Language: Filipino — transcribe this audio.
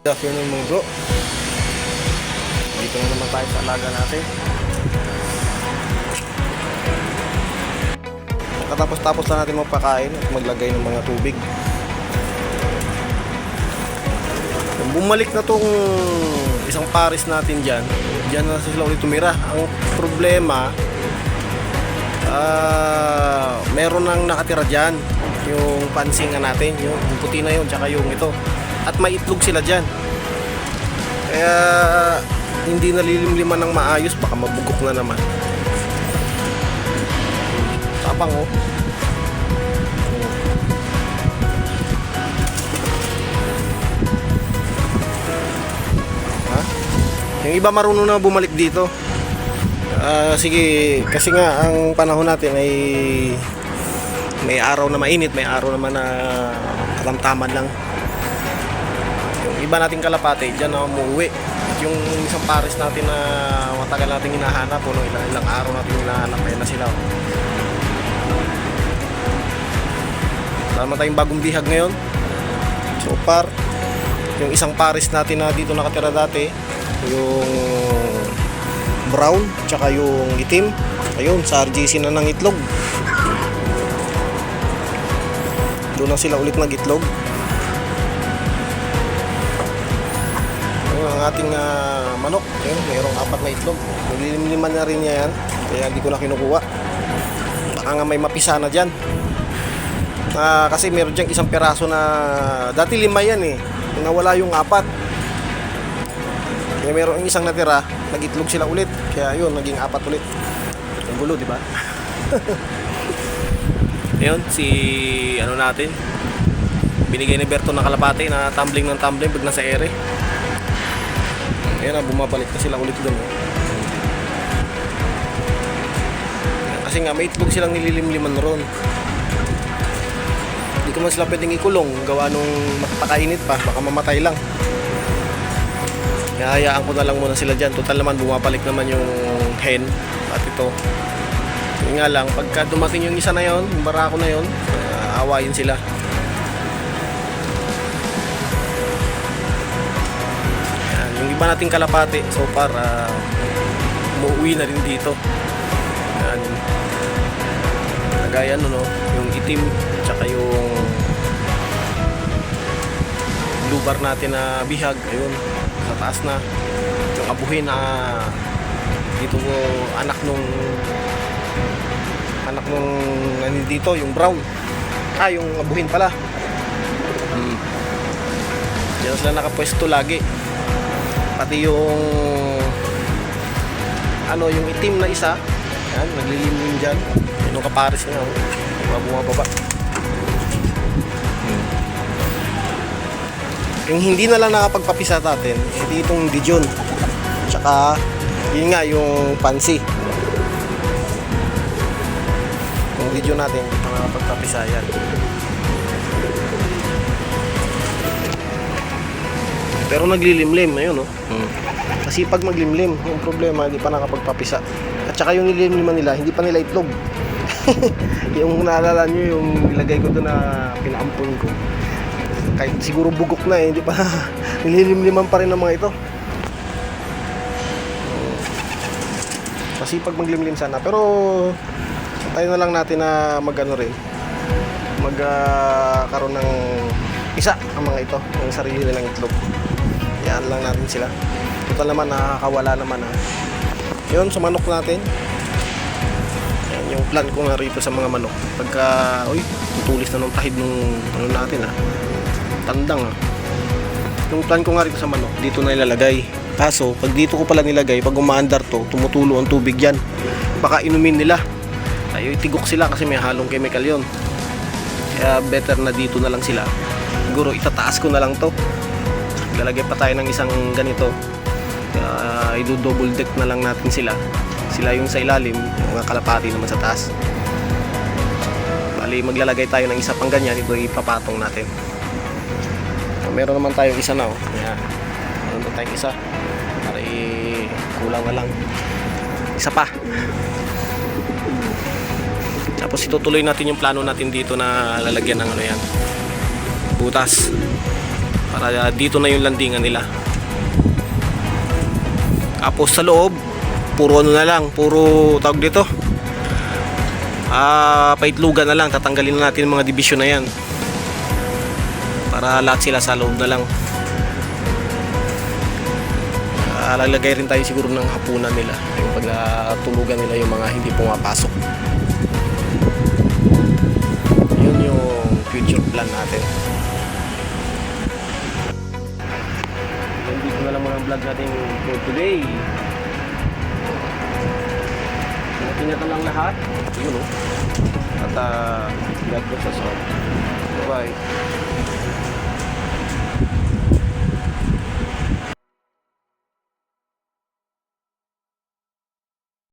Good afternoon mga bro. Dito na naman tayo sa alaga natin. Katapos-tapos na natin magpakain at maglagay ng mga tubig. Bumalik na tong isang pares natin dyan. Diyan na sila ulit tumira. Ang problema, meron nang nakatira dyan. Yung pansingan natin, yung puti na yun, tsaka yung ito. At may itlog sila dyan. Kaya hindi nalilimliman ng maayos, baka mabugok na naman. Tapang oh. Ha? Yung iba marunong na bumalik dito. Sige, kasi nga ang panahon natin ay may araw na mainit, may araw naman na katamtaman lang. Iba nating kalapate, dyan na umuwi. At yung isang pares natin na matagal natin hinahanap, ilang araw natin hinahanap, kaya na sila. Tama tayong bagong bihag ngayon. So far, yung isang pares natin na dito nakatira dati, yung brown, tsaka yung itim, ayun, sa RGC na ng itlog. Doon na sila ulit nag-itlog. Ang ating manok, ayun, mayroong 4 na itlog. Nililimliman na rin niya yan, kaya hindi ko na kinukuha. Baka nga may mapisa na dyan. Kasi meron dyan isang peraso na dati 5 yan eh, nawala yung 4. Kaya meron isang natira, nag-itlog sila ulit. Kaya yun, naging 4 ulit. Ang gulo, di ba? Ayun, si ano natin, binigay ni Berto ng kalapate na tumbling ng tumbling pag nasa ere. Ayun na, bumabalik na sila ulit doon. Kasi nga may itlog silang nililimliman ron. Hindi ko man sila pwedeng ikulong, gawa nung makapakainit pa, baka mamatay lang. Hayaan ko na lang muna sila dyan. Total naman bumabalik naman yung hen at ito. Yun nga lang, pagka dumating yung isa na yon, yung barako na yon, awayin sila. Yan, yung iba nating kalapate so far, umuwi na rin dito. Yan, kagaya no, yung itim tsaka yung lubar natin na bihag, ayun, sa taas na. Yung abuhin na dito ko, anak nung nandito, yung brown. Yung abuhin pala. Diyan sila nakapwesto lagi. Pati yung yung itim na isa, yan, naglilimlim dyan. Yung kapares nga, bumababa. Yung hindi na lang nakapagpapisa natin, hindi itong Dijon. Tsaka, yun nga, yung pansi. Yung Dijon natin, hindi pa nakapagpapisa yan. Pero naglilimlim, ayun, no? Kasi pag maglimlim, yung problema, hindi pa nakapagpapisa. At saka yung nilimliman nila, hindi pa nila itlog. Yung naalala nyo, yung nilagay ko doon na pinaampun ko. Kahit siguro bugok na hindi pa nililimliman pa rin ng mga ito. Kasi pag maglimlim sana. Pero tayo na lang natin na magkaroon ng isa ang mga ito, yung sarili nilang itlog. Yan lang natin sila. Total naman, nakakawala naman. Yun, sa manok natin. Yan, yung plan ko nga rito sa mga manok. Pagka, tutulis na ng tahid ng natin tandang yung plan ko nga rito sa manok, dito na ilalagay. Kaso, pag dito ko pala nilagay, pag umaandar to, tumutulo ang tubig yan. Baka inumin nila. Tayo itigok sila kasi may halong chemical yon. Kaya better na dito na lang sila. Siguro itataas ko na lang to. Lalagay pa tayo ng isang ganito. I-double deck na lang natin sila. Sila yung sa ilalim, yung mga kalapati naman sa taas. Bali, maglalagay tayo ng isa pang ganyan. Ito ipapatong natin. Meron naman tayong isa na. Ayan. Meron na tayong isa. Para kulang na lang. Isa pa. Tapos itutuloy natin yung plano natin dito na lalagyan ng yan, butas. para dito na yung landingan nila. Tapos sa loob, puro ano na lang, puro tawag dito, paitlugan na lang. Tatanggalin na natin yung mga division na yan para lahat sila sa loob na lang. Lalagay rin tayo siguro ng hapunan nila, yung pag natulugan nila yung mga hindi pumapasok. Yun yung future plan natin. Dito na lang mga vlog natin for today. Natin lang lahat. Yun o. At God bless us all. Bye bye.